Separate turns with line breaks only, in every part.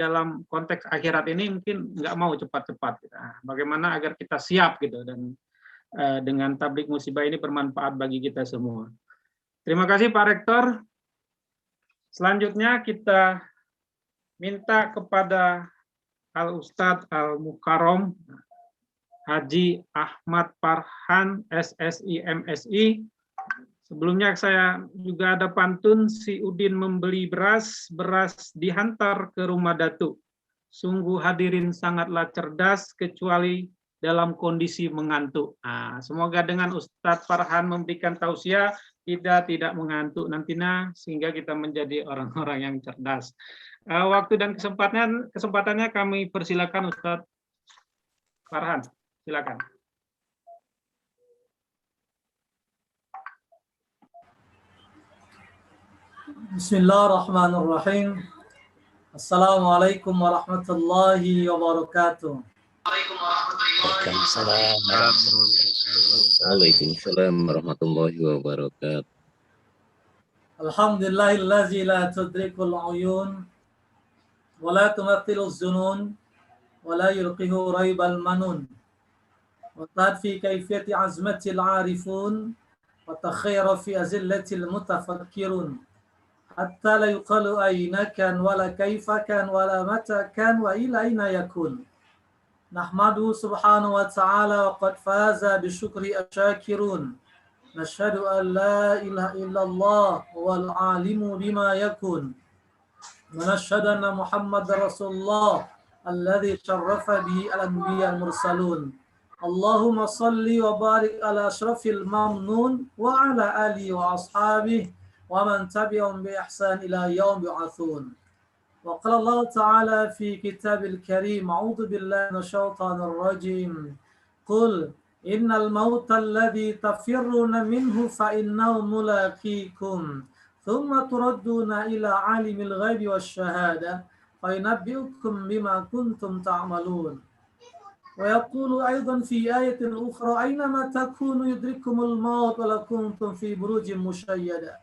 dalam konteks akhirat ini mungkin nggak mau cepat-cepat. Nah, bagaimana agar kita siap gitu dan dengan tablik musibah ini bermanfaat bagi kita semua. Terima kasih Pak Rektor. Selanjutnya kita minta kepada Al-Ustadz Al-Mukarrom Haji Ahmad Farhan SSI MSI. Sebelumnya saya juga ada pantun, si Udin membeli beras dihantar ke rumah Datuk. Sungguh hadirin sangatlah cerdas kecuali dalam kondisi mengantuk. Nah, semoga dengan Ustadz Farhan memberikan tausiah kita tidak mengantuk nantinya sehingga kita menjadi orang-orang yang cerdas. Waktu dan kesempatannya kami persilakan Ustadz Farhan, silakan.
Bismillahirrahmanirrahim. Assalamualaikum warahmatullahi wabarakatuh.
Waalaikumsalam warahmatullahi wabarakatuh.
Alhamdulillahillazi la tudrikul uyun wa la tumathiluz zunun wa la yulqihu raibal manun. Wa tadfi kaifiyati azmatil arifun wa takhayra fi azillatil mutafakkirun. Hatta la yuqalu ayna kan wala kaifa kan wala mata kan wa ila aina yakun. Nahmadu subhanahu wa ta'ala wa qad faza bi syukri asyakirun. Nashhadu an la ilaha illallah wal alimu bima yakun. Wa nashhadu anna Muhammadar Rasulullah alladhi syarrafa bihi al-anbiya al-mursalun. Allahumma salli wa barik ala asyrafil mamnun wa ala alihi wa ashabihi wa man tabi'ahum bi ihsan ila yaum yub'atsun. Wa qala Allah ta'ala fi kitabil karim, a'udzu billahi minasyaitonir rajim. Qul innal mauta alladhi tafirruna minhu fa innahu mulaqikum thumma turadduna ila alimil ghaibi wasyahada fa yunabbi'ukum bima kuntum ta'malun. Wa yaqulu aidan fi ayatin ukhra aynama takunu yudrikumul maut wa law kuntum fi burujin musyayyada.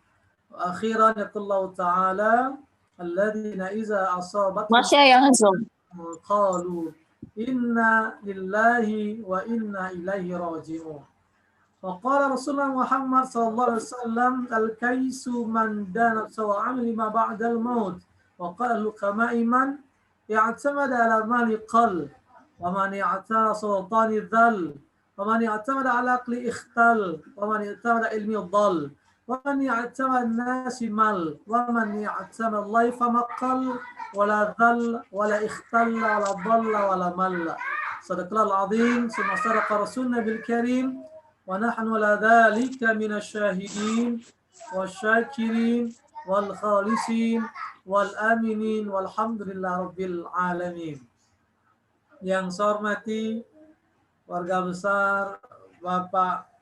Akhiran yaqullahu ta'ala alladzina iza asabat qalu inna lillahi wa inna ilaihi raji'un. Wa qala Rasulullah Muhammad sallallahu alaihi wasallam al-kaisu man dana sawa amli ma ba'da al-maut. Wa qala al-hukama'i man ya'tamada ala mali qal wa man ya'tara sultani dhal wa man ya'tamada ala aqli ikhtal wa man ya'tamada ilmi dhal. ومن يعتمد الناس مل ومن يعتمد الله فمقل ولا ذل ولا اختل ولا ضل ولا مل. صدق الله العظيم. ثم صدق رسولنا بالكريم ونحن على ذلك من الشاهدين والشاكرين والخالصين والآمنين والحمد لله رب العالمين. Yang saya hormati warga besar Bapak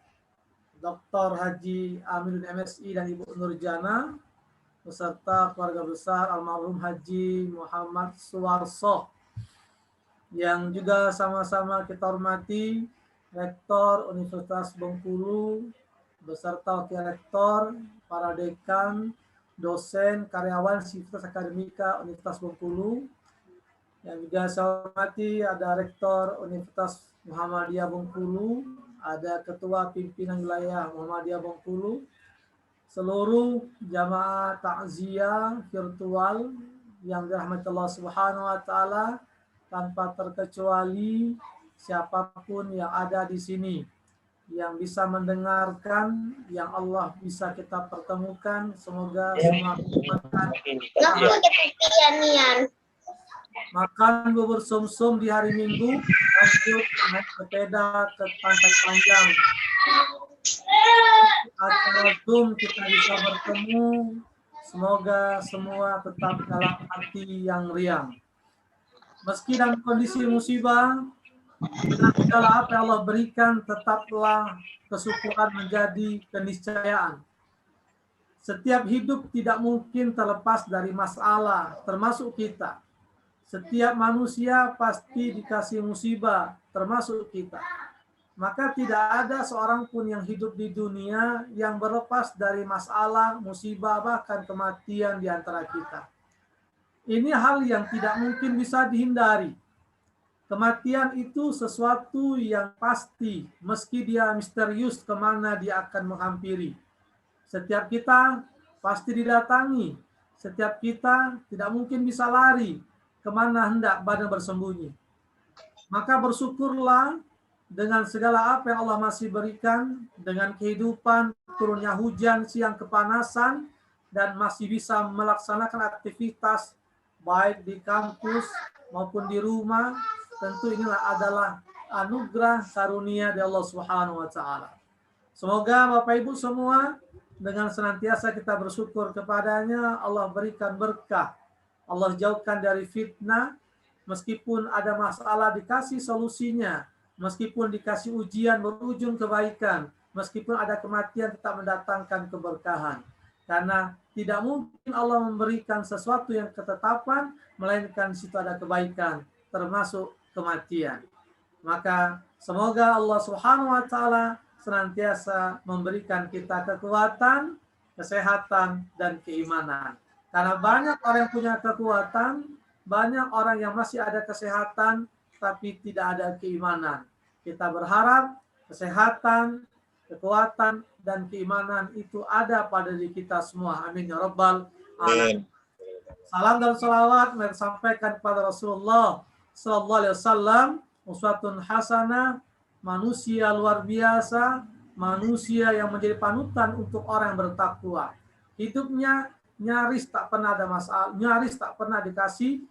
Dr. Haji Aminuddin MSI dan Ibu Nurjana beserta keluarga besar almarhum Haji Muhammad Suwarso, yang juga sama-sama kita hormati Rektor Universitas Bengkulu beserta Wakil Rektor, para dekan, dosen, karyawan Sivitas Akademika Universitas Bengkulu. Yang juga saya hormati ada Rektor Universitas Muhammadiyah Bengkulu, ada Ketua Pimpinan Wilayah Muhammadiyah Bengkulu, seluruh jamaah takziah virtual yang dirahmati Allah Subhanahu wa taala, tanpa terkecuali siapapun yang ada di sini yang bisa mendengarkan, yang Allah bisa kita pertemukan, semoga semua makan bubur sumsum di hari Minggu, lanjut naik sepeda ke pantai panjang. Acara Zoom kita bisa bertemu, semoga semua tetap dalam hati yang riang. Meski dalam kondisi musibah, dengan segala apa yang Allah berikan, tetaplah kesyukuran menjadi keniscayaan. Setiap hidup tidak mungkin terlepas dari masalah, termasuk kita. Setiap manusia pasti dikasih musibah, termasuk kita. Maka tidak ada seorang pun yang hidup di dunia yang berlepas dari masalah, musibah, bahkan kematian di antara kita. Ini hal yang tidak mungkin bisa dihindari. Kematian itu sesuatu yang pasti, meski dia misterius kemana dia akan menghampiri. Setiap kita pasti didatangi. Setiap kita tidak mungkin bisa lari kemana hendak badan bersembunyi. Maka bersyukurlah dengan segala apa yang Allah masih berikan, dengan kehidupan, turunnya hujan, siang kepanasan, dan masih bisa melaksanakan aktivitas baik di kampus maupun di rumah. Tentu inilah adalah anugerah karunia dari Allah Subhanahu wa taala. Semoga Bapak Ibu semua dengan senantiasa kita bersyukur kepadanya, Allah berikan berkah, Allah jauhkan dari fitnah, meskipun ada masalah dikasih solusinya, meskipun dikasih ujian berujung kebaikan, meskipun ada kematian tetap mendatangkan keberkahan. Karena tidak mungkin Allah memberikan sesuatu yang ketetapan, melainkan di situ ada kebaikan, termasuk kematian. Maka semoga Allah Subhanahu wa taala senantiasa memberikan kita kekuatan, kesehatan, dan keimanan. Karena banyak orang yang punya kekuatan, banyak orang yang masih ada kesehatan, tapi tidak ada keimanan. Kita berharap kesehatan, kekuatan, dan keimanan itu ada pada diri kita semua. Amin ya Rabbal alamin. Salam dan salawat mari sampaikan kepada Rasulullah Sallallahu Alaihi Wasallam, uswatun hasanah, manusia luar biasa, manusia yang menjadi panutan untuk orang yang bertakwa. Hidupnya nyaris tak pernah ada masalah, nyaris tak pernah dikasih,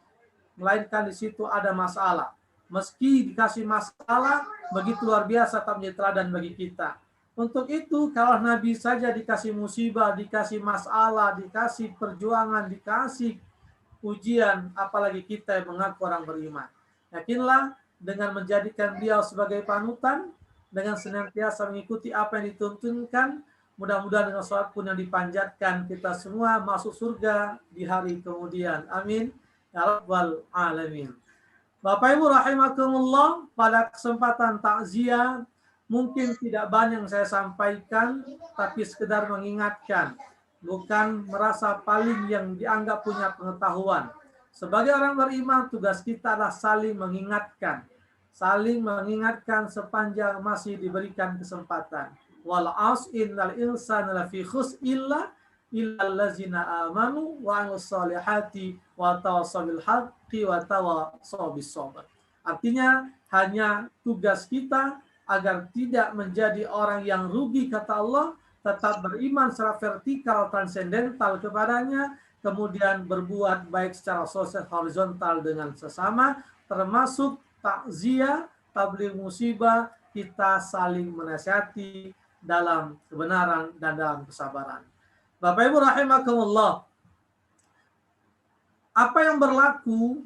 melainkan di situ ada masalah. Meski dikasih masalah, begitu luar biasa tak menjadi teladan bagi kita. Untuk itu, kalau Nabi saja dikasih musibah, dikasih masalah, dikasih perjuangan, dikasih ujian, apalagi kita yang mengaku orang beriman. Yakinlah dengan menjadikan beliau sebagai panutan, dengan senantiasa mengikuti apa yang dituntunkan, mudah-mudahan dengan sholat pun yang dipanjatkan, kita semua masuk surga di hari kemudian. Amin. Ya Rabbal Alamin. Bapak Ibu rahimakumullah, pada kesempatan takziah, mungkin tidak banyak yang saya sampaikan, tapi sekedar mengingatkan. Bukan merasa paling yang dianggap punya pengetahuan. Sebagai orang beriman, tugas kita adalah saling mengingatkan. Saling mengingatkan sepanjang masih diberikan kesempatan. Wal as innal insana lafi khus illa allazina amanu wa amilus solihati wa tawassaw bil haqqi wa tawassaw bis sabr. Artinya hanya tugas kita agar tidak menjadi orang yang rugi, kata Allah, tetap beriman secara vertikal, transendental kepadanya, kemudian berbuat baik secara sosial horizontal dengan sesama, termasuk takziah, tabligh musibah, kita saling menasihati dalam kebenaran dan dalam kesabaran. Bapak Ibu rahimakumullah, apa yang berlaku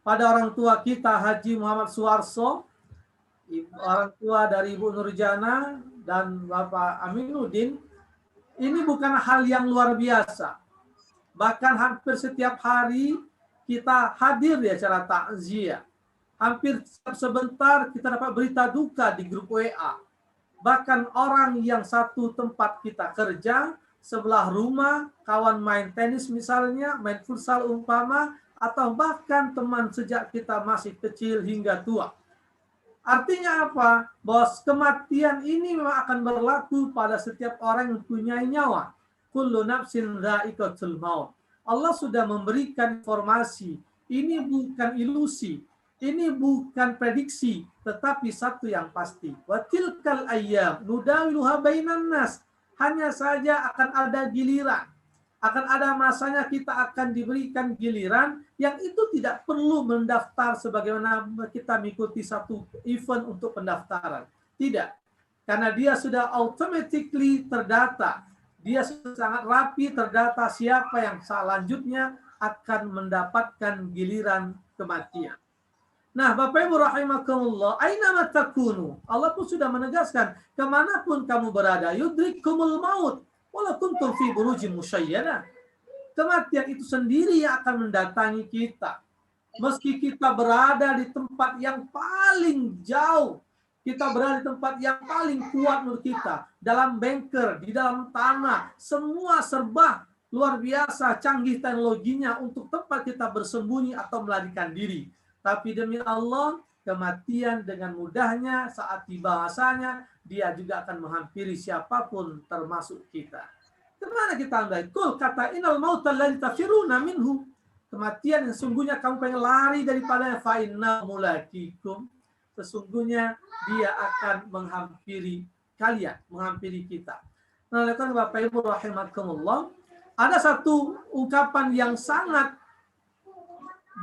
pada orang tua kita Haji Muhammad Suwarso, orang tua dari Ibu Nurjana dan Bapak Aminuddin, ini bukan hal yang luar biasa. Bahkan hampir setiap hari kita hadir di acara takziah. Hampir sebentar kita dapat berita duka di grup WA. Bahkan orang yang satu tempat kita kerja, sebelah rumah, kawan main tenis misalnya, main futsal umpama, atau bahkan teman sejak kita masih kecil hingga tua. Artinya apa? Bahwa kematian ini memang akan berlaku pada setiap orang yang punya nyawa. Kullu nafsin dha'iqatul maut. Allah sudah memberikan informasi. Ini bukan ilusi. Ini bukan prediksi. Tetapi satu yang pasti. Wa tilkal ayyam nudawiluha bainan nas. Hanya saja akan ada giliran. Akan ada masanya kita akan diberikan giliran yang itu tidak perlu mendaftar sebagaimana kita mengikuti satu event untuk pendaftaran. Tidak. Karena dia sudah automatically terdata. Dia sudah sangat rapi terdata siapa yang selanjutnya akan mendapatkan giliran kematian. Nah, Bapak Ibu rahimakumullah, aina ma takunu. Allah pun sudah menegaskan, kemanapun kamu berada, yudrikumul maut. Walaupun fi burujin musyayyana. Kematian itu sendiri yang akan mendatangi kita. Meski kita berada di tempat yang paling jauh, kita berada di tempat yang paling kuat menurut kita, dalam bunker, di dalam tanah, semua serba luar biasa canggih teknologinya untuk tempat kita bersembunyi atau melarikan diri. Tapi demi Allah, kematian dengan mudahnya saat tiba masanya, dia juga akan menghampiri siapapun termasuk kita. Kemana kita andai? Kul kata innal mauta alladzi tafiruna minhu. Kematian yang sungguhnya kamu pengen lari daripada fa inna mulaqikum. Sesungguhnya dia akan menghampiri kalian, menghampiri kita. Nah, Bapak Ibu rahimakumullah, ada satu ungkapan yang sangat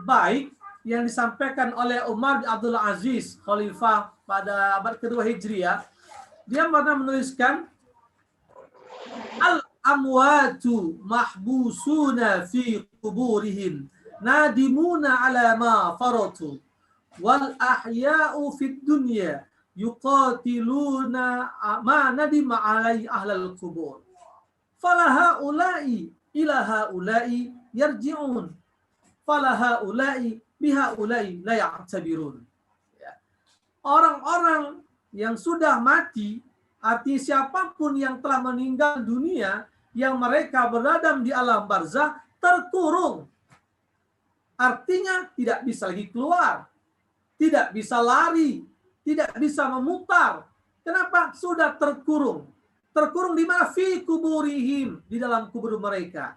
baik yang disampaikan oleh Umar bin Abdul Aziz, khalifah pada abad kedua Hijriah. Dia pernah menuliskan, al-amwatu mahbusuna fi kuburihim nadimuna ala ma faratu wal ahya'u fid dunya yuqatiluna ma nadima alai ahlal kubur. Falahaulai ila haulai yarji'un. Falahaulai bihaulai la ya'tabirun. Orang-orang yang sudah mati, arti siapapun yang telah meninggal dunia, yang mereka berada di alam barzah, terkurung. Artinya tidak bisa lagi keluar, tidak bisa lari, tidak bisa memutar. Kenapa? Sudah terkurung. Terkurung di mana? Fi kuburihim, di dalam kubur mereka.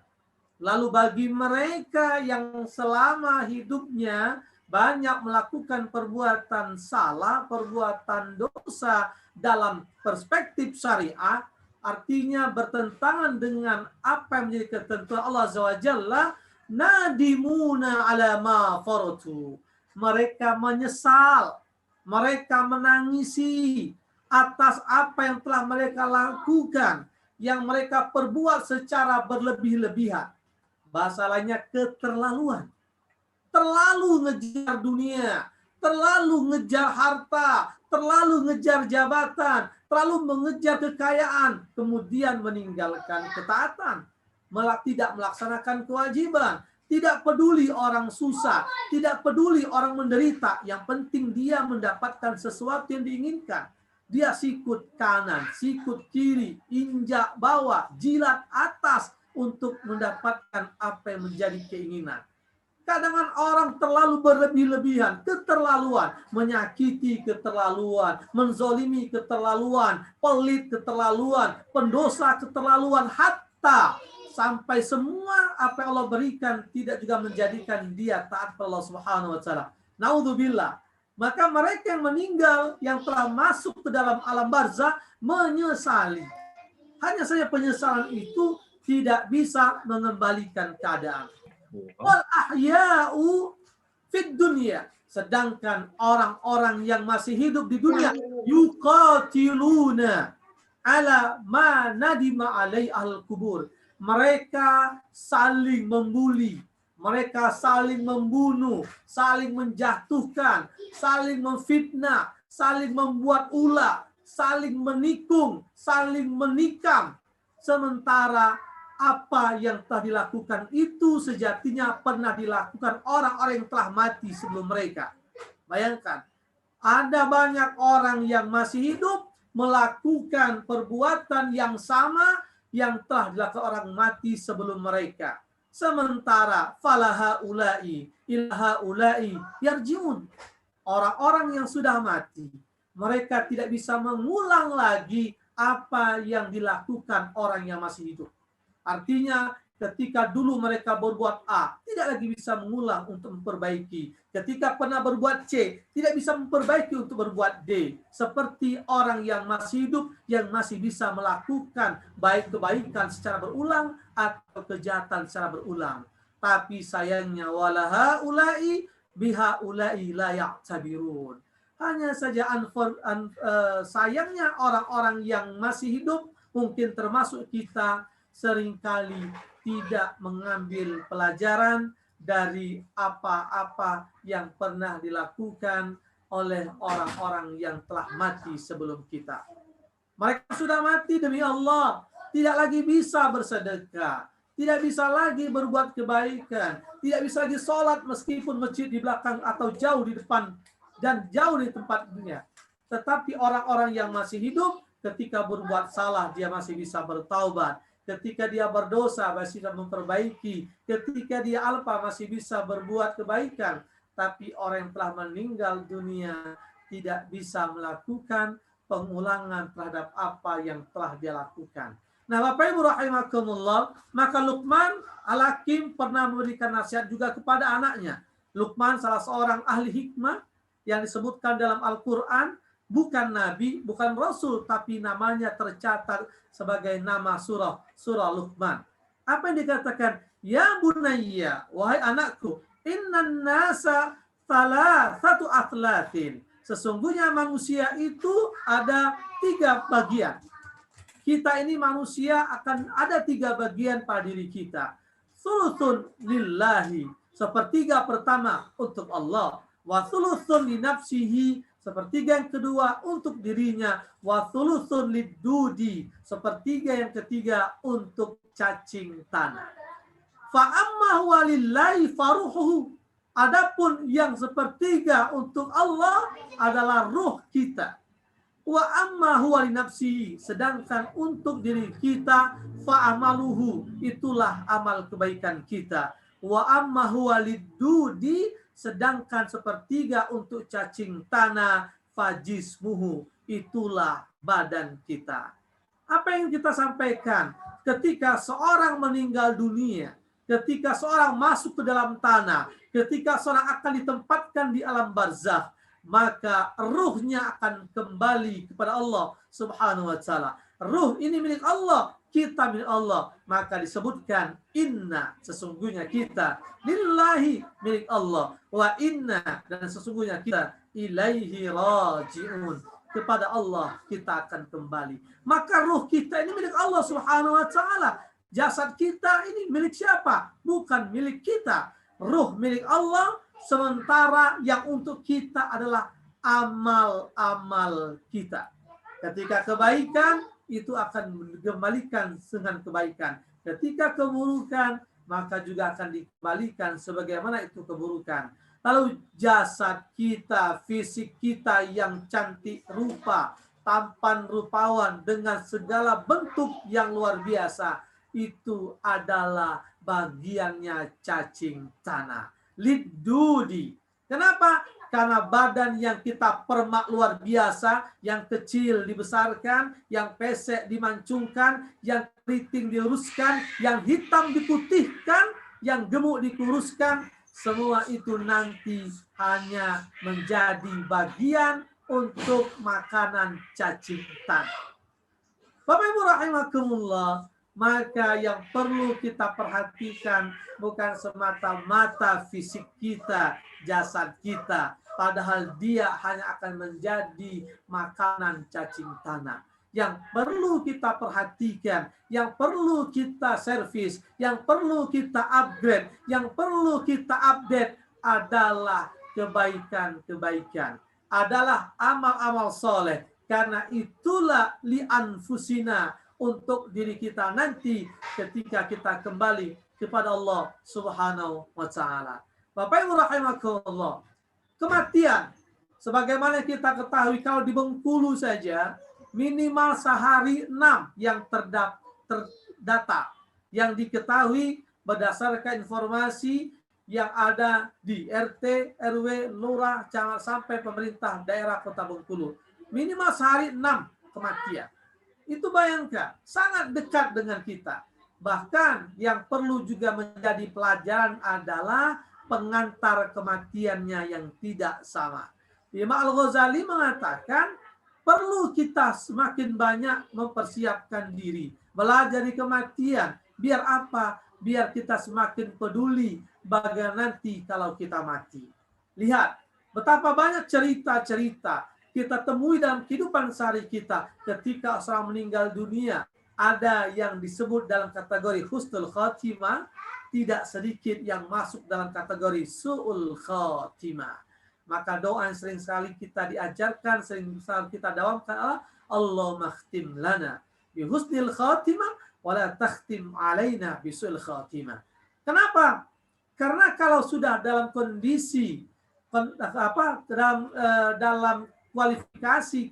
Lalu bagi mereka yang selama hidupnya banyak melakukan perbuatan salah, perbuatan dosa dalam perspektif syariah, artinya bertentangan dengan apa yang menjadi ketentuan Allah Azza wa Jalla, nadimuna ala ma faratu. Mereka menyesal, mereka menangisi atas apa yang telah mereka lakukan, yang mereka perbuat secara berlebih-lebihan. Bahasa lainnya keterlaluan. Terlalu ngejar dunia, terlalu ngejar harta, terlalu ngejar jabatan, terlalu mengejar kekayaan, kemudian meninggalkan ketaatan, tidak melaksanakan kewajiban, tidak peduli orang susah, tidak peduli orang menderita, yang penting dia mendapatkan sesuatu yang diinginkan. Dia sikut kanan, sikut kiri, injak bawah, jilat atas untuk mendapatkan apa yang menjadi keinginan. Kadang orang terlalu berlebih-lebihan, keterlaluan, menyakiti keterlaluan, menzolimi keterlaluan, pelit keterlaluan, pendosa keterlaluan, hatta sampai semua apa yang Allah berikan tidak juga menjadikan dia taat kepada Allah Subhanahu wa taala. Naudzubillah. Maka mereka yang meninggal, yang telah masuk ke dalam alam barzah, menyesali. Hanya saja penyesalan itu tidak bisa mengembalikan keadaan. Wal ahya'u fid dunya. Sedangkan orang-orang yang masih hidup di dunia, yuqatiluna ala ma nadima alai ahlul kubur. Mereka saling membuli, mereka saling membunuh, saling menjatuhkan, saling memfitnah, saling membuat ulah, saling menikung, saling menikam. Sementara apa yang telah dilakukan itu sejatinya pernah dilakukan orang-orang yang telah mati sebelum mereka. Bayangkan, ada banyak orang yang masih hidup melakukan perbuatan yang sama yang telah dilakukan orang mati sebelum mereka. Sementara falaha ulai ilaha ulai yarjiun. Orang-orang yang sudah mati, mereka tidak bisa mengulang lagi apa yang dilakukan orang yang masih hidup. Artinya ketika dulu mereka berbuat A, tidak lagi bisa mengulang untuk memperbaiki. Ketika pernah berbuat C, tidak bisa memperbaiki untuk berbuat D. Seperti orang yang masih hidup, yang masih bisa melakukan baik kebaikan secara berulang atau kejahatan secara berulang. Tapi sayangnya walaha ulai biha ulai la ya'tabirun. Hanya saja sayangnya orang-orang yang masih hidup, mungkin termasuk kita, seringkali tidak mengambil pelajaran dari apa-apa yang pernah dilakukan oleh orang-orang yang telah mati sebelum kita. Mereka sudah mati demi Allah, tidak lagi bisa bersedekah, tidak bisa lagi berbuat kebaikan, tidak bisa lagi sholat meskipun masjid di belakang atau jauh di depan dan jauh di tempat dunia. Tetapi orang-orang yang masih hidup, ketika berbuat salah dia masih bisa bertaubat. ketika dia berdosa masih bisa memperbaiki, ketika dia alpa masih bisa berbuat kebaikan. Tapi orang yang telah meninggal dunia tidak bisa melakukan pengulangan terhadap apa yang telah dia lakukan. Nah, Bapak Ibu rahimakumullah, maka Luqman Al-Hakim pernah memberikan nasihat juga kepada anaknya. Luqman salah seorang ahli hikmah yang disebutkan dalam Al-Quran, bukan nabi, bukan rasul, tapi namanya tercatat sebagai nama surah Luqman. Apa yang dikatakan? Ya bunayya, wahai anakku, innan nasa satu athlatin. Sesungguhnya manusia itu ada 3 bagian. Kita ini manusia akan ada 3 bagian pada diri kita. Thuluthun lillahi, sepertiga pertama untuk Allah. Wa thuluthun li nafsihi, sepertiga yang kedua untuk dirinya. Wa thuluthun lidudi, sepertiga yang ketiga untuk cacing tanah. Fa amma huwa lillahi faruhuhu. Adapun yang sepertiga untuk Allah adalah ruh kita. Wa amma huwa li nafsihi, sedangkan untuk diri kita fa amaluhu, itulah amal kebaikan kita. Wa amma huwa lidudi, sedangkan sepertiga untuk cacing tanah, fajismuhu, itulah badan kita. Apa yang kita sampaikan ketika seorang meninggal dunia, ketika seorang masuk ke dalam tanah, ketika seorang akan ditempatkan di alam barzakh, maka ruhnya akan kembali kepada Allah Subhanahu wa taala. Ruh ini milik Allah, kita milik Allah. Maka disebutkan inna, sesungguhnya kita, lillahi, milik Allah, wa inna, dan sesungguhnya kita ilaihi raji'un, kepada Allah kita akan kembali. Maka ruh kita ini milik Allah Subhanahu wa taala. Jasad kita ini milik siapa? Bukan milik kita. Ruh milik Allah, sementara yang untuk kita adalah amal-amal kita. Ketika kebaikan, itu akan dikembalikan dengan kebaikan. Ketika keburukan, maka juga akan dikembalikan sebagaimana itu keburukan. Lalu jasad kita, fisik kita yang cantik rupa, tampan rupawan dengan segala bentuk yang luar biasa, itu adalah bagiannya cacing tanah. Lidudi. Kenapa? Karena badan yang kita permak luar biasa, yang kecil dibesarkan, yang pesek dimancungkan, yang keriting diluruskan, yang hitam diputihkan, yang gemuk dikuruskan, semua itu nanti hanya menjadi bagian untuk makanan cacing tanah. Bapak Ibu rahimakumullah, maka yang perlu kita perhatikan bukan semata-mata fisik kita, jasad kita, padahal dia hanya akan menjadi makanan cacing tanah. Yang perlu kita perhatikan, yang perlu kita servis, yang perlu kita upgrade, yang perlu kita update adalah kebaikan-kebaikan, adalah amal-amal soleh. Karena itulah li anfusina, untuk diri kita nanti ketika kita kembali kepada Allah Subhanahu wa taala. Bapak Ibu rahimakumullah, kematian sebagaimana kita ketahui, kalau di Bengkulu saja minimal sehari 6 yang terdata, yang diketahui berdasarkan informasi yang ada di RT, RW, lurah, camat sampai pemerintah daerah Kota Bengkulu. Minimal sehari 6 kematian. Itu bayangkan, sangat dekat dengan kita. Bahkan yang perlu juga menjadi pelajaran adalah pengantar kematiannya yang tidak sama. Imam Al-Ghazali mengatakan, perlu kita semakin banyak mempersiapkan diri, belajar dari kematian. Biar apa? Biar kita semakin peduli bagaimana nanti kalau kita mati. Lihat, betapa banyak cerita-cerita kita temui dalam kehidupan sehari kita. Ketika seorang meninggal dunia, ada yang disebut dalam kategori husnul khatimah, tidak sedikit yang masuk dalam kategori su'ul khatimah. Maka doa yang sering sekali kita diajarkan, sering sekali kita dawamkan adalah Allahumma khtim lana bi husnil khatimah wa la takhtim alaina bi su'ul khatimah. Kenapa? Karena kalau sudah dalam kondisi dalam kualifikasi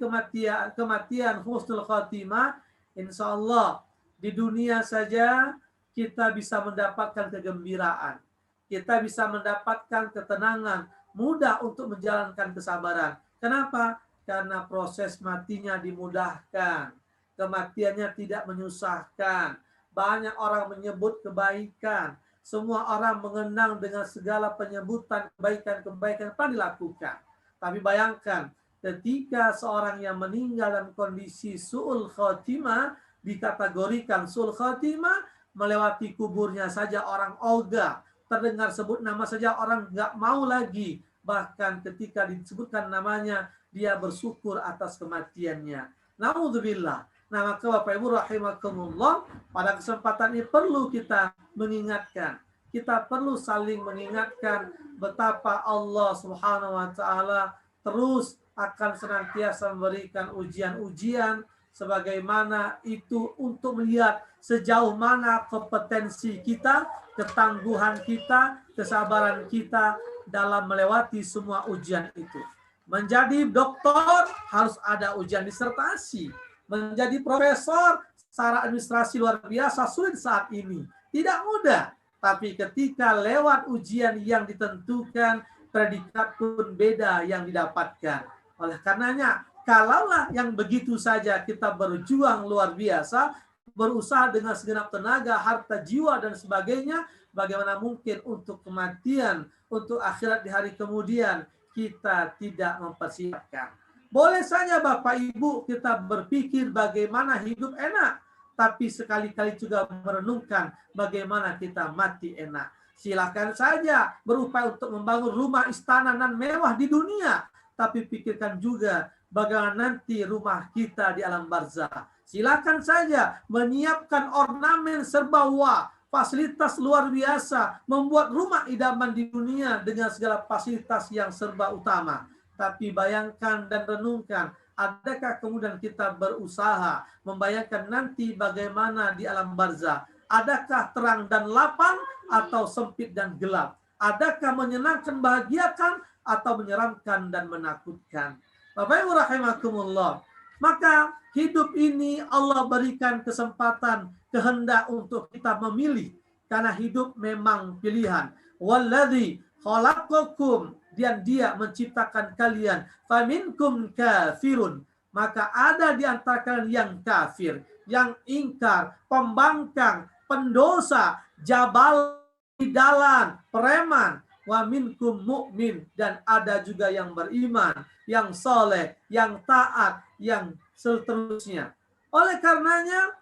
kematian husnul khatimah, insya Allah Di dunia saja kita bisa mendapatkan kegembiraan. Kita bisa mendapatkan ketenangan, mudah untuk menjalankan kesabaran. Kenapa? Karena proses matinya dimudahkan. Kematiannya tidak menyusahkan. Banyak orang menyebut kebaikan. Semua orang mengenang dengan segala penyebutan kebaikan-kebaikan yang pernah dilakukan. Tapi bayangkan, ketika seorang yang meninggal dalam kondisi su'ul khotimah, dikategorikan su'ul khotimah, melewati kuburnya saja orang ogah, terdengar sebut nama saja orang nggak mau lagi. Bahkan ketika disebutkan namanya, dia bersyukur atas kematiannya. Naudzubillah. Nah, maka Bapak Ibu rahimakumullah, pada kesempatan ini perlu kita mengingatkan. Kita perlu saling mengingatkan betapa Allah Subhanahu wa taala terus akan senantiasa memberikan ujian-ujian sebagaimana itu untuk melihat sejauh mana kompetensi kita, ketangguhan kita, kesabaran kita dalam melewati semua ujian itu. Menjadi doktor harus ada ujian disertasi. Menjadi profesor secara administrasi luar biasa sulit saat ini. Tidak mudah. Tapi ketika lewat ujian yang ditentukan, predikat pun beda yang didapatkan. Oleh karenanya, kalaulah yang begitu saja kita berjuang luar biasa, berusaha dengan segenap tenaga, harta, jiwa, dan sebagainya, bagaimana mungkin untuk kematian, untuk akhirat di hari kemudian, kita tidak mempersiapkan. Boleh saja Bapak Ibu kita berpikir bagaimana hidup enak, tapi sekali-kali juga merenungkan bagaimana kita mati enak. Silakan saja berupaya untuk membangun rumah, istana, dan mewah di dunia, tapi pikirkan juga bagaimana nanti rumah kita di alam barzah. Silakan saja menyiapkan ornamen serba wah, fasilitas luar biasa, membuat rumah idaman di dunia dengan segala fasilitas yang serba utama. Tapi bayangkan dan renungkan, adakah kemudian kita berusaha membayangkan nanti bagaimana di alam barzah? Adakah terang dan lapang atau sempit dan gelap? Adakah menyenangkan, bahagiakan atau menyeramkan dan menakutkan? Bapak Ibu rahimakumullah. Maka hidup ini Allah berikan kesempatan, kehendak untuk kita memilih. Karena hidup memang pilihan. Walladzi khalaqakum, dan dia menciptakan kalian. Faminkum kafirun, maka ada di antara kalian yang kafir, yang ingkar, pembangkang, pendosa, jabal, idalan, preman. Wa minkum mu'min, dan ada juga yang beriman, yang soleh, yang taat, yang seterusnya. Oleh karenanya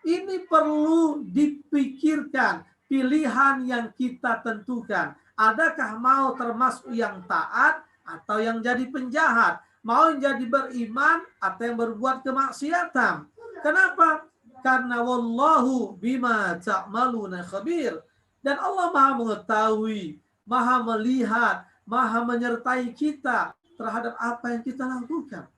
ini perlu dipikirkan pilihan yang kita tentukan. Adakah mau termasuk yang taat atau yang jadi penjahat? Mau yang jadi beriman atau yang berbuat kemaksiatan? Kenapa? Karena wallahu bima ta'maluna khabir. Dan Allah Maha mengetahui, Maha melihat, Maha menyertai kita terhadap apa yang kita lakukan.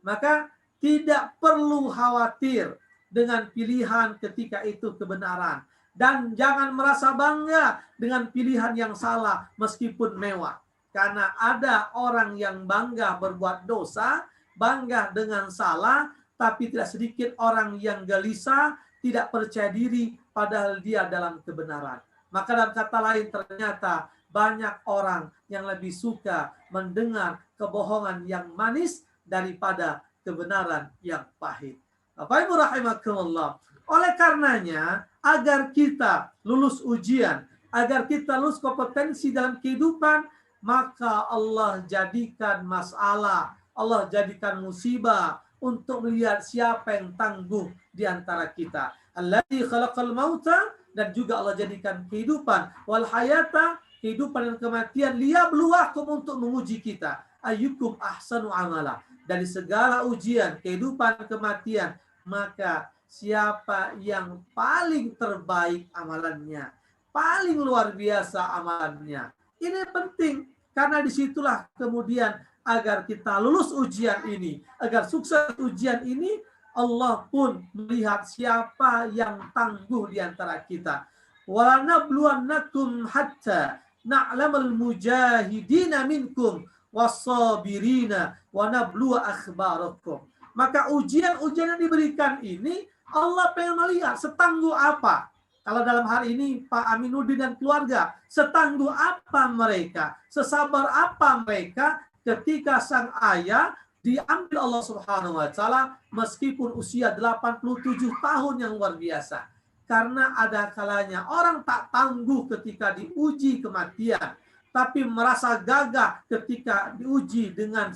Maka tidak perlu khawatir dengan pilihan ketika itu kebenaran. Dan jangan merasa bangga dengan pilihan yang salah meskipun mewah. Karena ada orang yang bangga berbuat dosa, bangga dengan salah, tapi tidak sedikit orang yang gelisah, tidak percaya diri padahal dia dalam kebenaran. Maka dalam kata lain ternyata banyak orang yang lebih suka mendengar kebohongan yang manis daripada kebenaran yang pahit. Bapak Ibu rahimakumullah. Oleh karenanya, agar kita lulus ujian, agar kita lulus kompetensi dalam kehidupan, maka Allah jadikan masalah, Allah jadikan musibah untuk melihat siapa yang tangguh di antara kita. Alladzi khalaqal mauta, dan juga Allah jadikan kehidupan wal hayata, kehidupan dan kematian, liyabluwakum, untuk menguji kita. Ayyukum ahsanu amala. Dari segala ujian, kehidupan, kematian, maka siapa yang paling terbaik amalannya, paling luar biasa amalannya. Ini penting, karena disitulah kemudian agar kita lulus ujian ini, agar sukses ujian ini, Allah pun melihat siapa yang tangguh di antara kita. Walanabluwannakum hatta na'lamal mujahidina minkum wassabirina wa nabluwa akhbarakum. Maka ujian-ujian yang diberikan ini Allah pengen melihat setangguh apa. Kalau dalam hari ini Pak Aminuddin dan keluarga, setangguh apa mereka, sesabar apa mereka ketika sang ayah diambil Allah Subhanahu wa taala meskipun usia 87 tahun yang luar biasa. Karena ada kalanya orang tak tangguh ketika diuji kematian, tapi merasa gagah ketika diuji dengan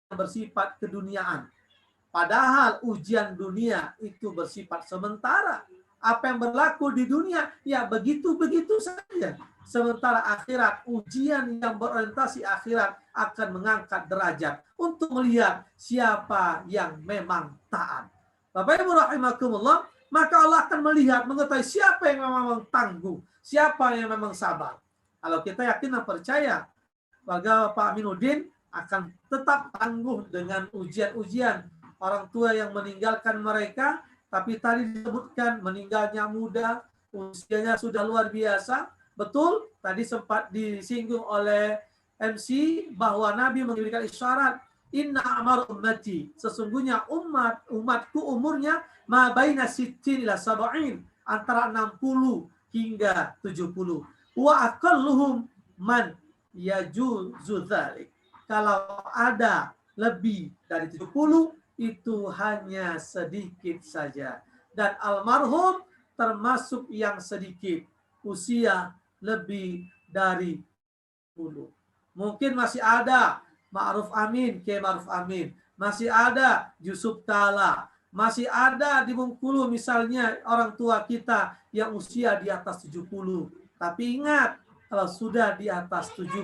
bersifat keduniaan. Padahal ujian dunia itu bersifat sementara. Apa yang berlaku di dunia, ya begitu-begitu saja. Sementara akhirat, ujian yang berorientasi akhirat akan mengangkat derajat untuk melihat siapa yang memang taat. Bapak Ibu rahimakumullah, maka Allah akan melihat, mengetahui siapa yang memang tangguh, siapa yang memang sabar. Kalau kita yakin dan percaya, warga Pak Aminuddin akan tetap tangguh dengan ujian-ujian orang tua yang meninggalkan mereka, tapi tadi disebutkan meninggalnya muda, usianya sudah luar biasa. Betul, tadi sempat disinggung oleh MC bahwa Nabi memberikan isyarat, inna amar ummati, sesungguhnya umatku umurnya ma baina sittin ila sab'in, antara 60 hingga 70. Wa aqalluhum man yajuzu dzalik. Kalau ada lebih dari 70, itu hanya sedikit saja. Dan almarhum termasuk yang sedikit, usia lebih dari 10. Mungkin masih ada Ma'ruf Amin, Kiai Ma'ruf Amin, masih ada Yusuf Kala, masih ada di Bengkulu misalnya orang tua kita yang usia di atas 70. Tapi ingat, kalau sudah di atas 70,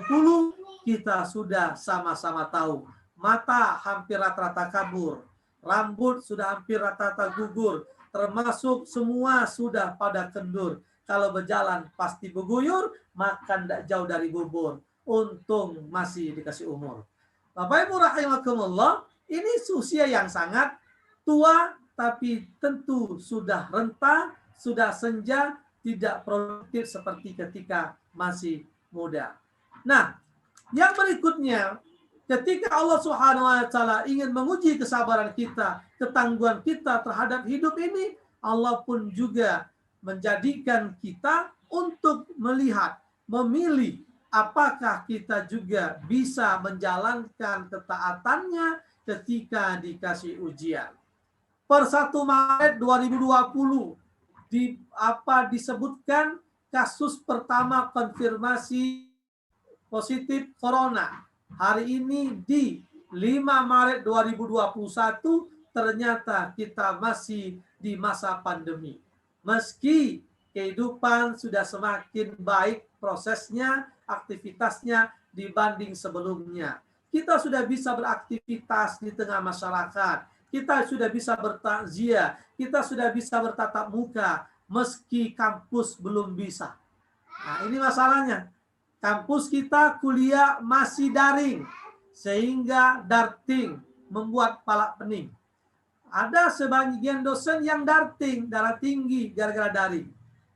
kita sudah sama-sama tahu. Mata hampir rata-rata kabur, rambut sudah hampir rata-rata gugur, termasuk semua sudah pada kendur. Kalau berjalan pasti berguyur, makan tidak jauh dari bubur. Untung masih dikasih umur. Bapak Ibu rahimakumullah, ini usia yang sangat tua, tapi tentu sudah renta, sudah senja, tidak produktif seperti ketika masih muda. Nah, yang berikutnya, ketika Allah Subhanahu wa taala ingin menguji kesabaran kita, ketangguhan kita terhadap hidup ini, Allah pun juga menjadikan kita untuk melihat, memilih apakah kita juga bisa menjalankan ketaatannya ketika dikasih ujian. Per 1 Maret 2020 disebutkan kasus pertama konfirmasi positif corona. Hari ini di 5 Maret 2021 ternyata kita masih di masa pandemi. Meski kehidupan sudah semakin baik prosesnya, aktivitasnya dibanding sebelumnya. Kita sudah bisa beraktivitas di tengah masyarakat. Kita sudah bisa bertakziah. Kita sudah bisa bertatap muka. Meski kampus belum bisa. Nah, ini masalahnya. Kampus kita kuliah masih daring. Sehingga darting membuat palak pening. Ada sebagian dosen yang darting, darah tinggi gara-gara daring.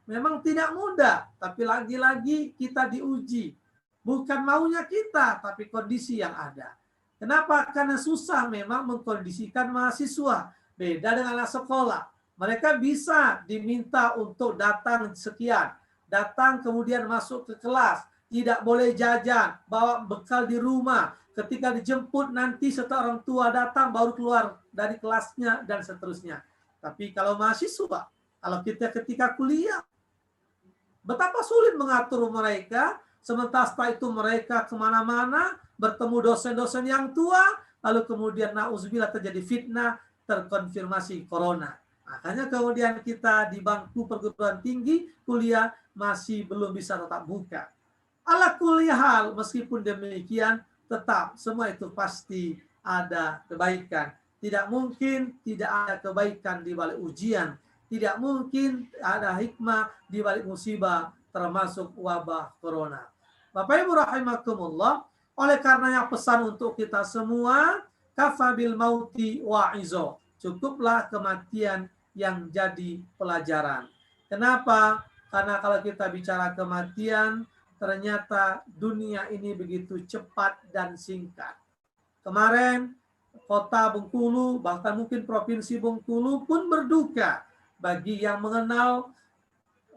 Memang tidak mudah, tapi lagi-lagi kita diuji. Bukan maunya kita, tapi kondisi yang ada. Kenapa? Karena susah memang mengkondisikan mahasiswa. Beda dengan anak sekolah. Mereka bisa diminta untuk datang sekian. Datang kemudian masuk ke kelas. Tidak boleh jajan, bawa bekal di rumah. Ketika dijemput nanti setelah orang tua datang baru keluar dari kelasnya dan seterusnya. Tapi kalau mahasiswa, kalau kita ketika kuliah, betapa sulit mengatur mereka, sementara setelah itu mereka kemana-mana, bertemu dosen-dosen yang tua, lalu kemudian na'udzubillah terjadi fitnah, terkonfirmasi corona. Makanya kemudian kita di bangku perguruan tinggi, kuliah masih belum bisa tatap muka. Ala kulli hal, meskipun demikian, tetap semua itu pasti ada kebaikan. Tidak mungkin tidak ada kebaikan di balik ujian. Tidak mungkin ada hikmah di balik musibah, termasuk wabah corona. Bapak Ibu rahimakumullah, oleh karenanya pesan untuk kita semua, kafabil mauti wa'izo. Cukuplah kematian yang jadi pelajaran. Kenapa? Karena kalau kita bicara kematian, ternyata dunia ini begitu cepat dan singkat. Kemarin kota Bengkulu, bahkan mungkin provinsi Bengkulu pun berduka bagi yang mengenal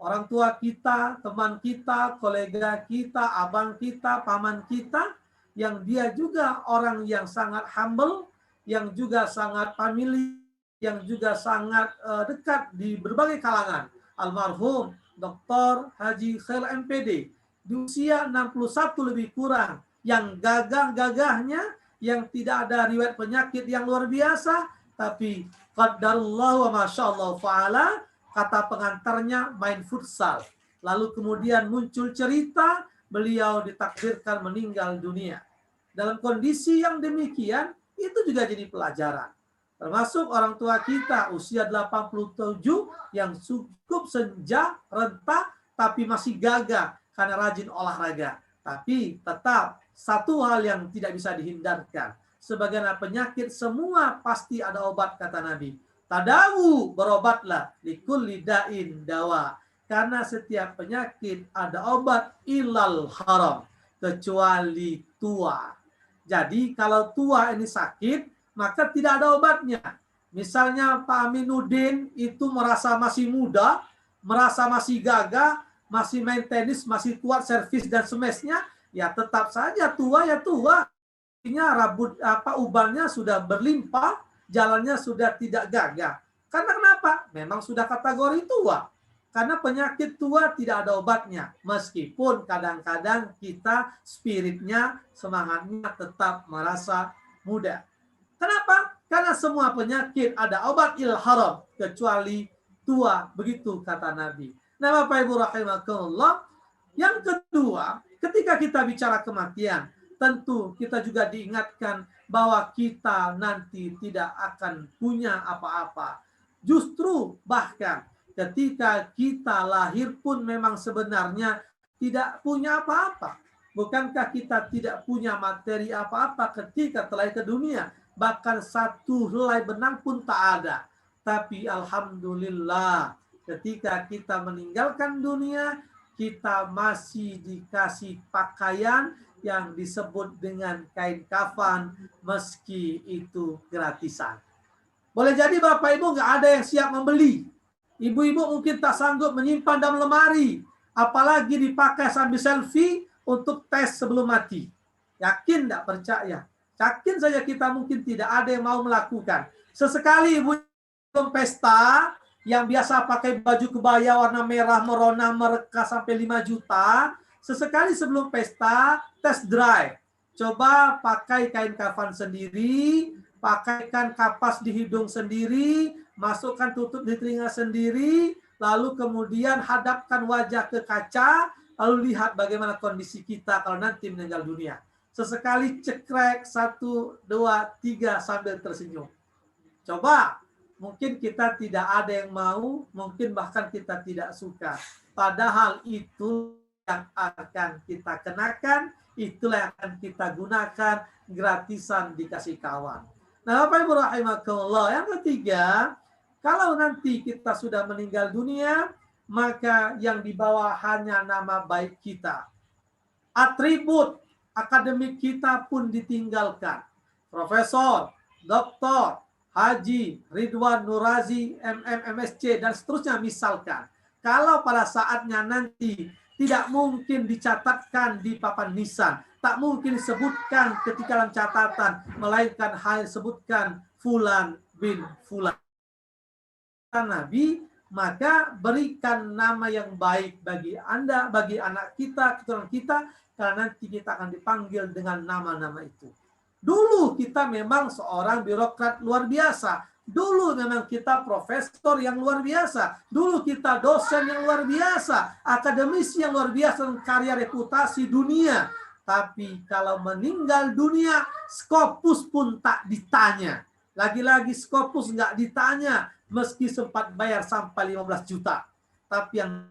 orang tua kita, teman kita, kolega kita, abang kita, paman kita, yang dia juga orang yang sangat humble, yang juga sangat familiar, yang juga sangat dekat di berbagai kalangan. Almarhum Dr. Haji Khair MPD, di usia 61 lebih kurang, yang gagah-gagahnya, yang tidak ada riwayat penyakit yang luar biasa, tapi qadarullah wa masyaallah fa'ala, kata pengantarnya main futsal. Lalu kemudian muncul cerita beliau ditakdirkan meninggal dunia. Dalam kondisi yang demikian, itu juga jadi pelajaran. Termasuk orang tua kita usia 87 yang cukup senja, renta, tapi masih gagah karena rajin olahraga. Tapi tetap satu hal yang tidak bisa dihindarkan. Sebagaimana penyakit semua pasti ada obat, kata Nabi. Tadawu, berobatlah, likulli da'in dawa. Karena setiap penyakit ada obat, ilal haram, kecuali tua. Jadi kalau tua ini sakit, maka tidak ada obatnya. Misalnya Pak Aminuddin itu merasa masih muda, merasa masih gagah, masih main tenis, masih kuat servis dan semesnya, ya tetap saja tua ya tua. Artinya rambut ubannya sudah berlimpah, jalannya sudah tidak gagah. Karena kenapa? Memang sudah kategori tua. Karena penyakit tua tidak ada obatnya. Meskipun kadang-kadang kita spiritnya, semangatnya tetap merasa muda. Kenapa? Karena semua penyakit ada obat ilharam kecuali tua, begitu kata Nabi. Nah, Bapak Ibu rahimakumullah, yang kedua, ketika kita bicara kematian, tentu kita juga diingatkan bahwa kita nanti tidak akan punya apa-apa. Justru bahkan ketika kita lahir pun memang sebenarnya tidak punya apa-apa. Bukankah kita tidak punya materi apa-apa ketika terlahir ke dunia? Bahkan satu helai benang pun tak ada. Tapi alhamdulillah ketika kita meninggalkan dunia, kita masih dikasih pakaian yang disebut dengan kain kafan, meski itu gratisan. Boleh jadi Bapak Ibu nggak ada yang siap membeli. Ibu-ibu mungkin tak sanggup menyimpan dalam lemari, apalagi dipakai sambil selfie untuk tes sebelum mati. Yakin nggak percaya? Yakin saja kita mungkin tidak ada yang mau melakukan. Sesekali ibu pesta yang biasa pakai baju kebaya warna merah, merona, mereka sampai 5 juta. Sesekali sebelum pesta, test drive. Coba pakai kain kafan sendiri, pakaikan kapas di hidung sendiri, masukkan tutup di telinga sendiri, lalu kemudian hadapkan wajah ke kaca, lalu lihat bagaimana kondisi kita kalau nanti meninggal dunia. Sesekali cekrek 1, 2, 3 sambil tersenyum. Coba, mungkin kita tidak ada yang mau, mungkin bahkan kita tidak suka. Padahal itu yang akan kita kenakan, itulah yang akan kita gunakan, gratisan dikasih kawan. Nah, Bapak Ibu rahimakumullah, yang ketiga, kalau nanti kita sudah meninggal dunia, maka yang dibawa hanya nama baik kita. Atribut akademik kita pun ditinggalkan. Profesor, doktor, Haji Ridwan Nurazi, MM, MSc, dan seterusnya misalkan. Kalau pada saatnya nanti tidak mungkin dicatatkan di papan nisan, tak mungkin disebutkan ketika dalam catatan, melainkan hanya disebutkan Fulan bin Fulan. Nabi, maka berikan nama yang baik bagi Anda, bagi anak kita, keturunan kita, karena nanti kita akan dipanggil dengan nama-nama itu. Dulu kita memang seorang birokrat luar biasa. Dulu memang kita profesor yang luar biasa. Dulu kita dosen yang luar biasa. Akademisi yang luar biasa dengan karya reputasi dunia. Tapi kalau meninggal dunia, Scopus pun tak ditanya. Lagi-lagi Scopus nggak ditanya, meski sempat bayar sampai 15 juta. Tapi yang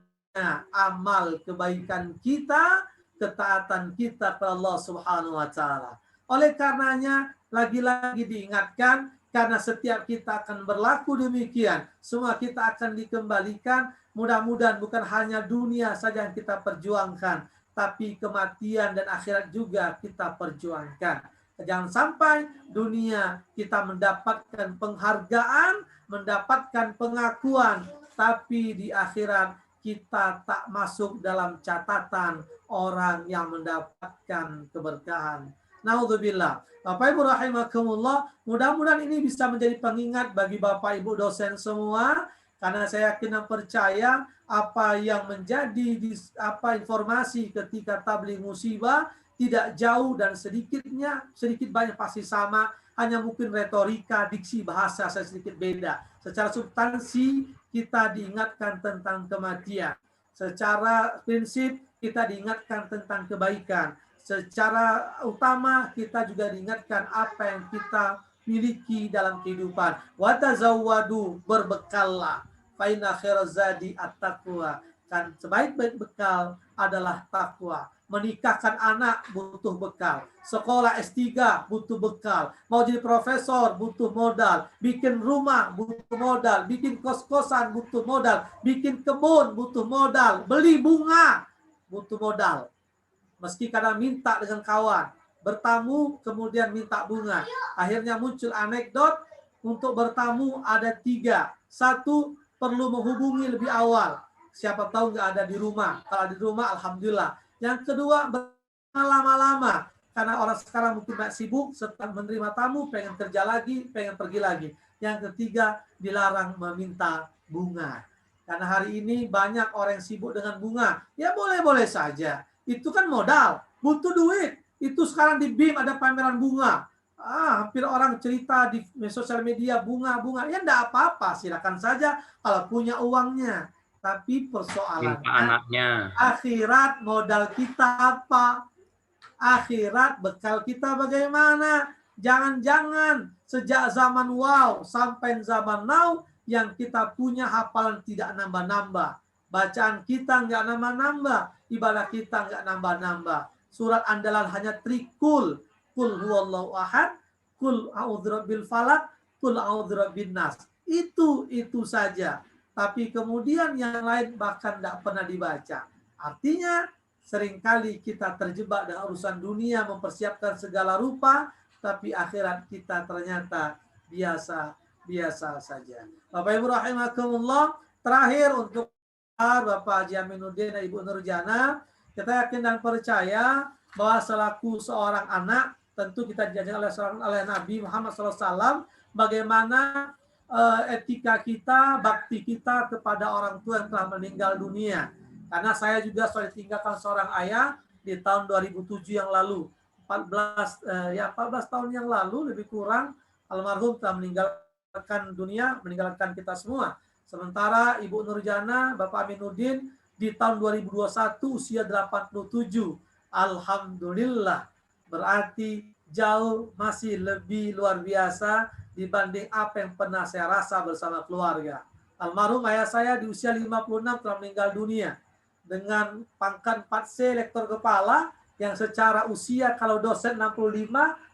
amal kebaikan kita, ketaatan kita kepada Allah Subhanahu wa taala. Oleh karenanya, lagi-lagi diingatkan, karena setiap kita akan berlaku demikian. Semua kita akan dikembalikan. Mudah-mudahan bukan hanya dunia saja yang kita perjuangkan, tapi kematian dan akhirat juga kita perjuangkan. Jangan sampai dunia kita mendapatkan penghargaan, mendapatkan pengakuan, tapi di akhirat kita tak masuk dalam catatan orang yang mendapatkan keberkahan. Naudzubillah. Bapak Ibu rahimakumullah, mudah-mudahan ini bisa menjadi pengingat bagi Bapak Ibu dosen semua, karena saya yakin dan percaya apa yang menjadi informasi ketika tabligh musibah tidak jauh dan sedikit banyak pasti sama, hanya mungkin retorika, diksi bahasa saya sedikit beda. Secara substansi kita diingatkan tentang kematian. Secara prinsip kita diingatkan tentang kebaikan. Secara utama kita juga diingatkan apa yang kita miliki dalam kehidupan. Wa tazawwadu, berbekallah. Fa inna khairaz zadi at-taqwa. Kan sebaik-baik bekal adalah takwa. Menikahkan anak butuh bekal. Sekolah S3 butuh bekal. Mau jadi profesor butuh modal. Bikin rumah butuh modal. Bikin kos-kosan butuh modal. Bikin kebun butuh modal. Beli bunga butuh modal. Meski kadang minta dengan kawan. Bertamu kemudian minta bunga. Akhirnya muncul anekdot. Untuk bertamu ada 3. 1, perlu menghubungi lebih awal. Siapa tahu nggak ada di rumah. Kalau di rumah alhamdulillah. Yang kedua, lama-lama. Karena orang sekarang mungkin sibuk, setelah menerima tamu, pengen kerja lagi, pengen pergi lagi. Yang ketiga, dilarang meminta bunga. Karena hari ini banyak orang yang sibuk dengan bunga. Ya boleh-boleh saja. Itu kan modal, butuh duit. Itu sekarang di BIM ada pameran bunga. Hampir orang cerita di sosial media bunga-bunga. Ya enggak apa-apa, silakan saja kalau punya uangnya. Tapi persoalannya,
anaknya.
Akhirat modal kita apa? Akhirat bekal kita bagaimana? Jangan-jangan sejak zaman wow sampai zaman now yang kita punya hafalan tidak nambah-nambah. Bacaan kita nggak nambah-nambah. Ibadah kita nggak nambah-nambah. Surat andalan hanya trikul. Kul huwallahu ahad. Kul a'udzurabbil falak. Kul a'udzurabbin nas. Itu saja. Tapi kemudian yang lain bahkan tidak pernah dibaca. Artinya seringkali kita terjebak dengan urusan dunia, mempersiapkan segala rupa, tapi akhirat kita ternyata biasa saja. Bapak Ibu rahimakumullah, terakhir untuk Bapak Haji Aminuddin dan Ibu Nurjana, kita yakin dan percaya bahwa selaku seorang anak, tentu kita diajarkan oleh Nabi Muhammad SAW bagaimana etika kita, bakti kita kepada orang tua yang telah meninggal dunia. Karena saya juga sudah ditinggalkan seorang ayah di tahun 2007 yang lalu. 14 tahun yang lalu lebih kurang, almarhum telah meninggalkan dunia, meninggalkan kita semua. Sementara Ibu Nurjana, Bapak Aminuddin di tahun 2021 usia 87. Alhamdulillah. Berarti jauh masih lebih luar biasa dibanding apa yang pernah saya rasa bersama keluarga. Almarhum ayah saya di usia 56 telah meninggal dunia dengan pangkat 4C lektor kepala yang secara usia kalau dosen 65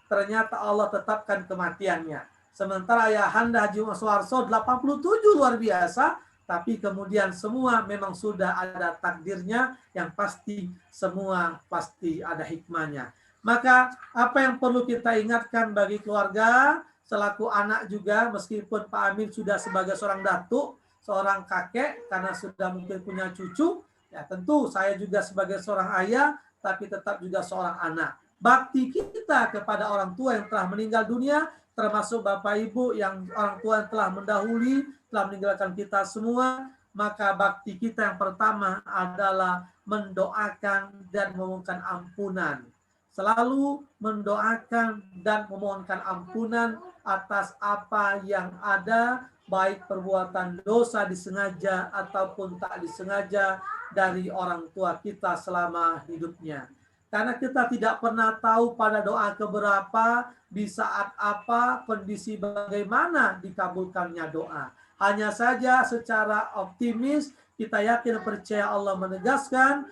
ternyata Allah tetapkan kematiannya. Sementara ayahanda Haji Suharso 87 luar biasa, tapi kemudian semua memang sudah ada takdirnya, yang pasti semua pasti ada hikmahnya. Maka apa yang perlu kita ingatkan bagi keluarga, selaku anak juga, meskipun Pak Amin sudah sebagai seorang datuk, seorang kakek, karena sudah mungkin punya cucu, ya tentu saya juga sebagai seorang ayah, tapi tetap juga seorang anak. Bakti kita kepada orang tua yang telah meninggal dunia, termasuk Bapak Ibu yang orang tua yang telah mendahului, telah meninggalkan kita semua, maka bakti kita yang pertama adalah mendoakan dan memohonkan ampunan. Selalu mendoakan dan memohonkan ampunan atas apa yang ada, baik perbuatan dosa disengaja ataupun tak disengaja dari orang tua kita selama hidupnya. Karena kita tidak pernah tahu pada doa keberapa, di saat apa, kondisi bagaimana dikabulkannya doa. Hanya saja secara optimis, kita yakin percaya Allah menegaskan,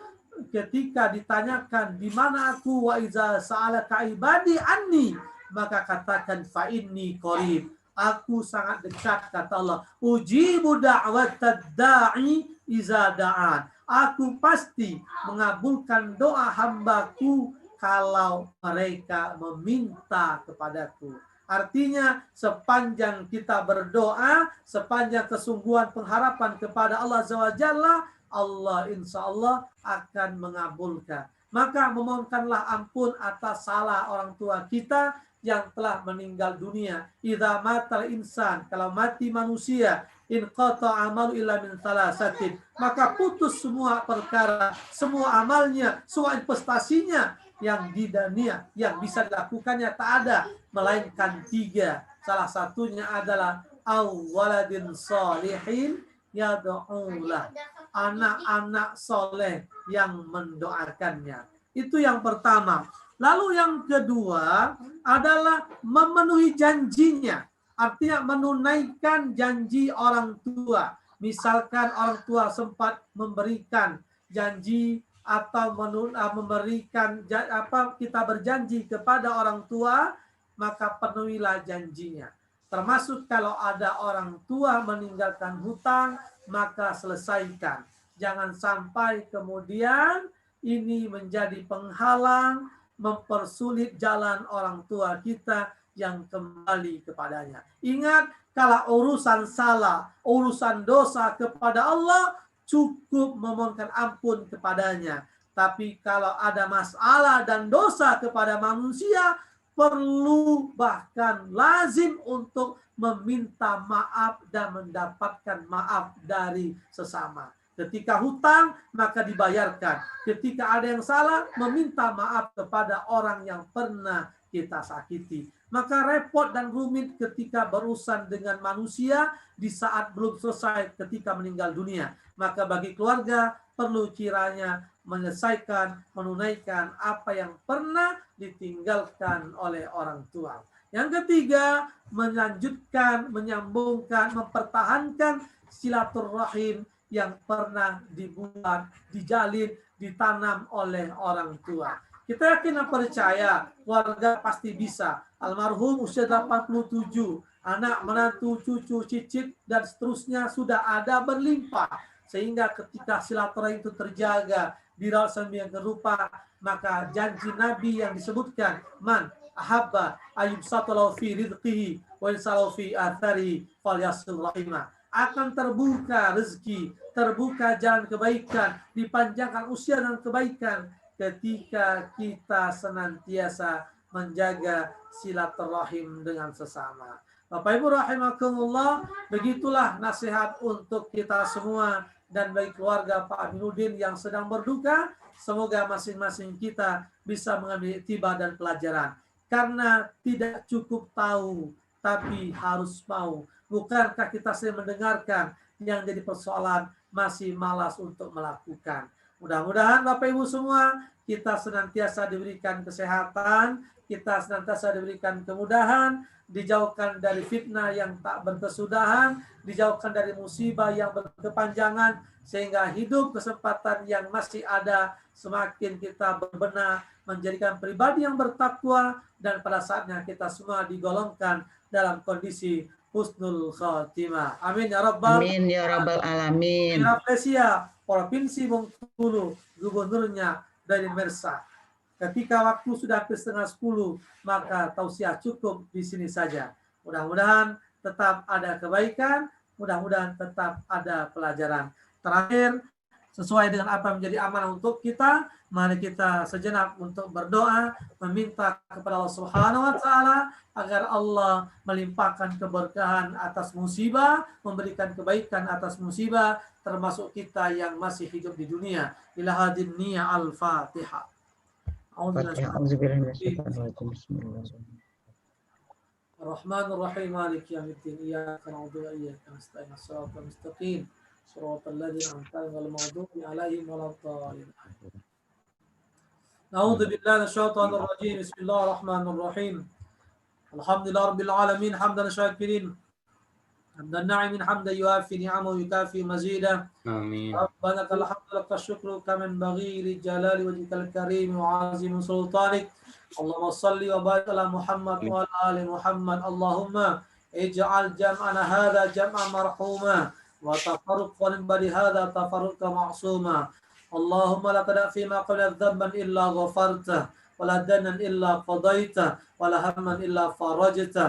ketika ditanyakan di mana aku, wa iza sa'alaka ibadi anni, maka katakan fa inni qarib. Aku sangat dekat, kata Allah. Ujibu da'watad da'i iza da'an. Aku pasti mengabulkan doa hambaku kalau mereka meminta kepadaku. Artinya sepanjang kita berdoa, sepanjang kesungguhan pengharapan kepada Allah Azza wa Jalla, Allah insya Allah akan mengabulkan. Maka memohonkanlah ampun atas salah orang tua kita yang telah meninggal dunia. Idza matal insan, kalau mati manusia, in qata amalu illa min thalathatin, maka putus semua perkara, semua amalnya, semua investasinya yang di dunia yang bisa dilakukannya tak ada melainkan 3. Salah satunya adalah awwaladin sholihin yad'ulah, anak-anak soleh yang mendoakannya. Itu yang pertama. Lalu yang kedua adalah memenuhi janjinya. Artinya menunaikan janji orang tua. Misalkan orang tua sempat memberikan janji atau memberikan kita berjanji kepada orang tua, maka penuhilah janjinya. Termasuk kalau ada orang tua meninggalkan hutang, maka selesaikan. Jangan sampai kemudian ini menjadi penghalang, mempersulit jalan orang tua kita yang kembali kepadanya. Ingat, kalau urusan salah, urusan dosa kepada Allah, cukup memohonkan ampun kepadanya. Tapi kalau ada masalah dan dosa kepada manusia, perlu bahkan lazim untuk meminta maaf dan mendapatkan maaf dari sesama. Ketika hutang, maka dibayarkan. Ketika ada yang salah, meminta maaf kepada orang yang pernah kita sakiti. Maka repot dan rumit ketika berurusan dengan manusia di saat belum selesai ketika meninggal dunia. Maka bagi keluarga perlu kiranya menyelesaikan, menunaikan apa yang pernah ditinggalkan oleh orang tua. Yang ketiga, melanjutkan, menyambungkan, mempertahankan silaturahim yang pernah dibuat, dijalin, ditanam oleh orang tua. Kita yakin dan percaya keluarga pasti bisa. Almarhum usia 87, anak, menantu, cucu, cicit, dan seterusnya sudah ada berlimpah. Sehingga ketika silaturahim itu terjaga, dirawat sedemikian rupa, maka janji Nabi yang disebutkan, man ahabba ayub satulau fi rizqihi wa insalau fi atharihi falyasil rahimah, akan terbuka rezeki, terbuka jalan kebaikan, dipanjangkan usia dan kebaikan ketika kita senantiasa menjaga silaturahim dengan sesama. Bapak Ibu rahimakumullah, begitulah nasihat untuk kita semua dan bagi keluarga Pak Aminuddin yang sedang berduka. Semoga masing-masing kita bisa mengambil iktibar dan pelajaran. Karena tidak cukup tahu, tapi harus mau. Bukankah kita sering mendengarkan yang jadi persoalan masih malas untuk melakukan. Mudah-mudahan Bapak Ibu semua kita senantiasa diberikan kesehatan, kita senantiasa diberikan kemudahan, dijauhkan dari fitnah yang tak berkesudahan, dijauhkan dari musibah yang berkepanjangan, sehingga hidup kesempatan yang masih ada semakin kita berbenah, menjadikan pribadi yang bertakwa, dan pada saatnya kita semua digolongkan dalam kondisi husnul khatimah. Amin ya rabbal
Amin ya rabbal alamin.
Indonesia, Provinsi Bengkulu, gubernurnya dari Mersa. Ketika waktu sudah hampir 9:30, maka tausiah cukup di sini saja. Mudah-mudahan tetap ada kebaikan, mudah-mudahan tetap ada pelajaran. Terakhir, sesuai dengan apa yang menjadi amanah untuk kita, mari kita sejenak untuk berdoa, meminta kepada Allah Subhanahu wa Ta'ala agar Allah melimpahkan keberkahan atas musibah, memberikan kebaikan atas musibah, termasuk kita yang masih hidup di dunia. Ila hadin niya al-Fatihah. Ar-Rahmanir-Rahim, Maliki yaumiddin, iyyaka na'budu wa iyyaka nasta'in, shiratal mustaqim, shiratal ladzina an'amta 'alaihim ghairil maghdubi 'alaihim waladdallin. A'udzu billahi minasyaitonir rajim. Bismillahirrahmanirrahim. Alhamdulillahirabbil alamin, hamdan syakirin. Hamdan na'imin, hamdan yuafi ni'amahu yukafi mazidah.
Amin.
Rabbana lakal hamdu lakal syukru kaman baghi li jalali wajhikal karim wa 'azimi sultanik. Allahumma shalli wa barik ala Muhammad wa ala ali Muhammad. Allahumma ij'al jam'ana hadha jam'an marhuma wa tafarruqan ba'da hadha tafarruqan ma'suma. Allahumma la tada' fi ma qabla dhanban illa ghafartah ولا دنا إلا قضيته ولا هما إلا فرجته